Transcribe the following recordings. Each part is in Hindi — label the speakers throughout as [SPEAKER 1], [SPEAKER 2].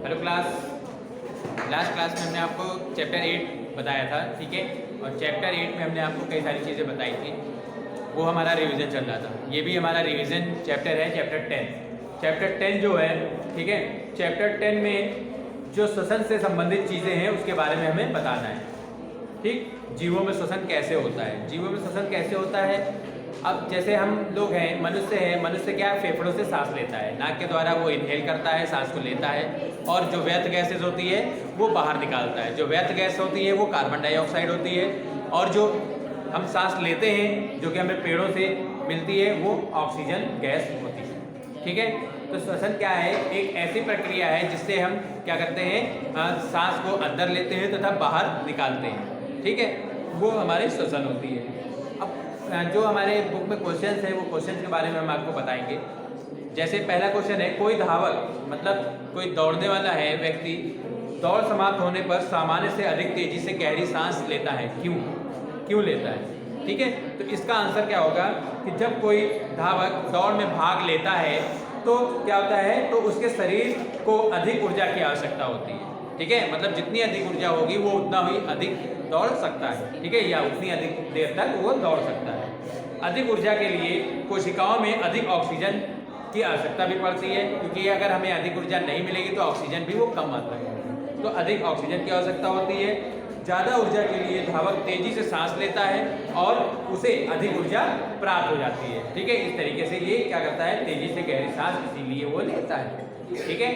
[SPEAKER 1] Hello class. लास्ट क्लास में हमने आपको चैप्टर 8 बताया था, ठीक है। और चैप्टर 8 में हमने आपको कई सारी चीज़ें बताई थी, वो हमारा रिवीजन चल रहा था। ये भी हमारा रिवीजन चैप्टर है, चैप्टर 10। चैप्टर 10 जो है, ठीक है, चैप्टर 10 में जो श्वसन से संबंधित चीज़ें हैं उसके बारे में हमें बताना है, ठीक। जीवों में श्वसन कैसे होता है, जीवों में श्वसन कैसे होता है। अब जैसे हम लोग हैं, मनुष्य है, मनुष्य क्या है, फेफड़ों से सांस लेता है, नाक के द्वारा वो इनहेल करता है, सांस को लेता है, और जो व्यर्थ गैसेज होती है वो बाहर निकालता है। जो व्यर्थ गैस होती है वो कार्बन डाइऑक्साइड होती है, और जो हम सांस लेते हैं जो कि हमें पेड़ों से मिलती है वो ऑक्सीजन गैस होती है, ठीक है। तो श्वसन क्या है, एक ऐसी प्रक्रिया है जिससे हम क्या करते हैं, सांस को अंदर लेते हैं तथा बाहर निकालते हैं, ठीक है, वो हमारी श्वसन होती है। अब जो हमारे बुक में क्वेश्चंस है वो क्वेश्चंस के बारे में हम आपको बताएंगे। जैसे पहला क्वेश्चन है, कोई धावक मतलब कोई दौड़ने वाला है व्यक्ति, दौड़ समाप्त होने पर सामान्य से अधिक तेजी से गहरी सांस लेता है, क्यों लेता है, ठीक है। तो इसका आंसर क्या होगा कि जब कोई धावक दौड़ में भाग लेता है तो क्या होता है, तो उसके शरीर को अधिक ऊर्जा की आवश्यकता होती है, ठीक है। मतलब जितनी अधिक ऊर्जा होगी वो उतना ही अधिक दौड़ सकता है, ठीक है, या उतनी अधिक देर तक वो दौड़ सकता है। अधिक ऊर्जा के लिए कोशिकाओं में अधिक ऑक्सीजन की आवश्यकता भी पड़ती है, क्योंकि अगर हमें अधिक ऊर्जा नहीं मिलेगी तो ऑक्सीजन भी वो कम मात्रा में होगी, तो अधिक ऑक्सीजन की आवश्यकता होती है। ज़्यादा ऊर्जा के लिए धावक तेजी से सांस लेता है और उसे अधिक ऊर्जा प्राप्त हो जाती है, ठीक है। इस तरीके से ये क्या करता है, तेजी से गहरी सांस इसीलिए वो लेता है, ठीक है।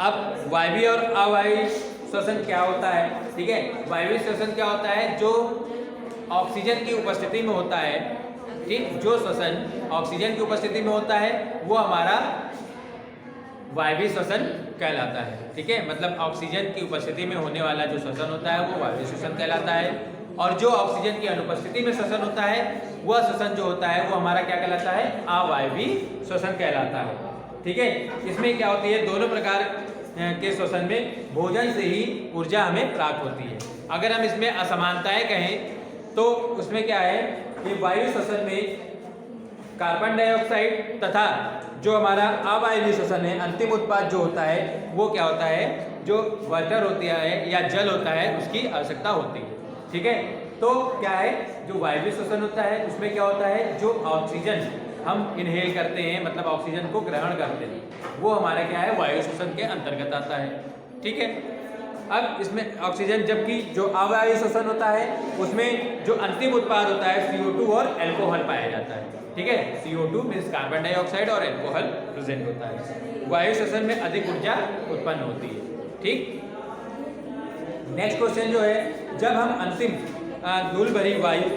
[SPEAKER 1] अब वायवीय और अवायवीय श्वसन क्या होता है, ठीक है। वायवीय श्वसन क्या होता है, जो ऑक्सीजन की उपस्थिति में होता है, ठीक। जो श्वसन ऑक्सीजन की उपस्थिति में होता है वो हमारा वायवीय श्वसन कहलाता है, ठीक है। मतलब ऑक्सीजन की उपस्थिति में होने वाला जो श्वसन होता है वो वायवीय श्वसन कहलाता है, और जो ऑक्सीजन की अनुपस्थिति में श्वसन होता है वह श्वसन जो होता है वो हमारा क्या कहलाता है, अवायवीय श्वसन कहलाता है, ठीक है। इसमें क्या होती है, दोनों प्रकार के श्वसन में भोजन से ही ऊर्जा हमें प्राप्त होती है। अगर हम इसमें असमानताएं कहें तो उसमें क्या है कि वायु श्वसन में कार्बन डाइऑक्साइड तथा जो हमारा अवायवीय श्वसन है, अंतिम उत्पाद जो होता है वो क्या होता है, जो वाटर होती है या जल होता है उसकी आवश्यकता होती है, ठीक है। तो क्या है, जो वायवीय श्वसन होता है उसमें क्या होता है, जो ऑक्सीजन हम इनहेल करते हैं, मतलब ऑक्सीजन को ग्रहण करते हैं, वो हमारा क्या है, वायु श्वसन के अंतर्गत आता है, ठीक है। अब इसमें ऑक्सीजन, जबकि जो अवायवीय श्वसन होता है उसमें जो अंतिम उत्पाद होता है CO2 और अल्कोहल पाया जाता है, ठीक है। CO2 मीन्स कार्बन डाइऑक्साइड और अल्कोहल प्रेजेंट होता है। वायु श्वसन में अधिक ऊर्जा उत्पन्न होती है, ठीक। नेक्स्ट क्वेश्चन जो है, जब हम अंतिम धूल भरी वायु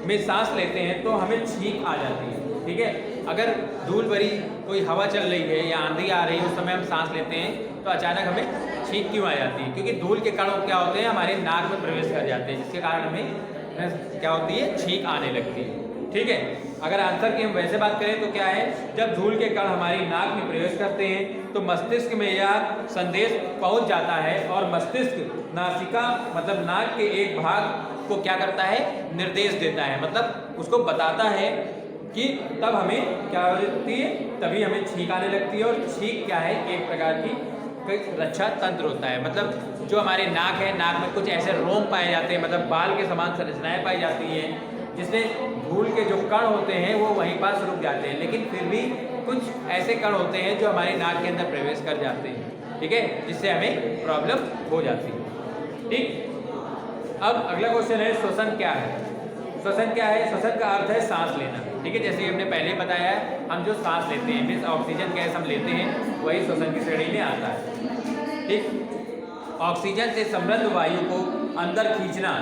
[SPEAKER 1] में सांस लेते हैं तो हमें छींक आ जाती है, ठीक है। अगर धूल भरी कोई हवा चल रही है या आंधी आ रही है उस समय हम सांस लेते हैं तो अचानक हमें छींक क्यों आ जाती है, क्योंकि धूल के कण क्या होते हैं, हमारे नाक में प्रवेश कर जाते हैं, जिसके कारण हमें क्या होती है, छींक आने लगती है, ठीक है। अगर आंसर की हम वैसे बात करें तो क्या है, जब धूल के कण हमारी नाक में प्रवेश करते हैं तो मस्तिष्क में यह संदेश पहुंच जाता है, और मस्तिष्क नासिका मतलब नाक के एक भाग को क्या करता है, निर्देश देता है, मतलब उसको बताता है कि तब हमें क्या होती है, तभी हमें छींक आने लगती है। और छींक क्या है, एक प्रकार की रक्षा तंत्र होता है, मतलब जो हमारे नाक है, नाक में कुछ ऐसे रोम पाए जाते हैं, मतलब बाल के समान संरचनाएं पाई जाती हैं, जिसमें धूल के जो कण होते हैं वो वहीं पास रुक जाते हैं, लेकिन फिर भी कुछ ऐसे कण होते हैं जो हमारे नाक के अंदर प्रवेश कर जाते हैं, ठीक है, जिससे हमें प्रॉब्लम हो जाती है, ठीक। अब अगला क्वेश्चन है, श्वसन क्या है। श्वसन क्या है, श्वसन का अर्थ है सांस लेना, ठीक है। जैसे हमने पहले बताया है, हम जो सांस लेते हैं मीन्स ऑक्सीजन गैस हम लेते हैं वही श्वसन की श्रेणी में आता है, ठीक। ऑक्सीजन से समृद्ध वायु को अंदर खींचना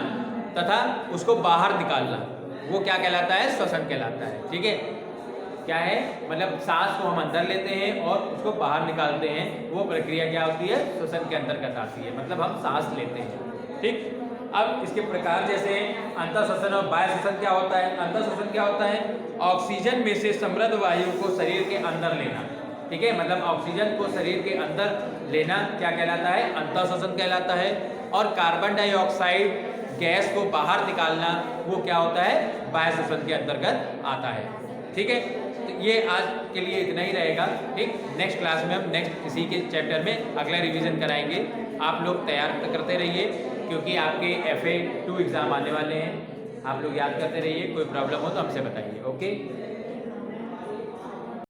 [SPEAKER 1] तथा उसको बाहर निकालना वो क्या कहलाता है, श्वसन कहलाता है, ठीक है। क्या है, मतलब सांस को हम अंदर लेते हैं और उसको बाहर निकालते हैं, वो प्रक्रिया क्या होती है, श्वसन के अंतर्गत आती है, मतलब हम सांस लेते हैं, ठीक। अब इसके प्रकार जैसे अंतःश्वसन और बाह्य श्वसन क्या होता है। अंतःश्वसन क्या होता है, ऑक्सीजन में से समृद्ध वायु को शरीर के अंदर लेना, ठीक है, मतलब ऑक्सीजन को शरीर के अंदर लेना क्या कहलाता है, अंतःश्वसन कहलाता है। और कार्बन डाइऑक्साइड गैस को बाहर निकालना वो क्या होता है, बाह्य श्वसन के अंतर्गत आता है, ठीक है। तो ये आज के लिए इतना ही रहेगा। ठीक, नेक्स्ट क्लास में हम नेक्स्ट इसी के चैप्टर में अगला रिवीजन कराएंगे। आप लोग तैयार करते रहिए क्योंकि आपके FA2 एग्ज़ाम आने वाले हैं। आप लोग याद करते रहिए, कोई प्रॉब्लम हो तो हमसे बताइए। ओके।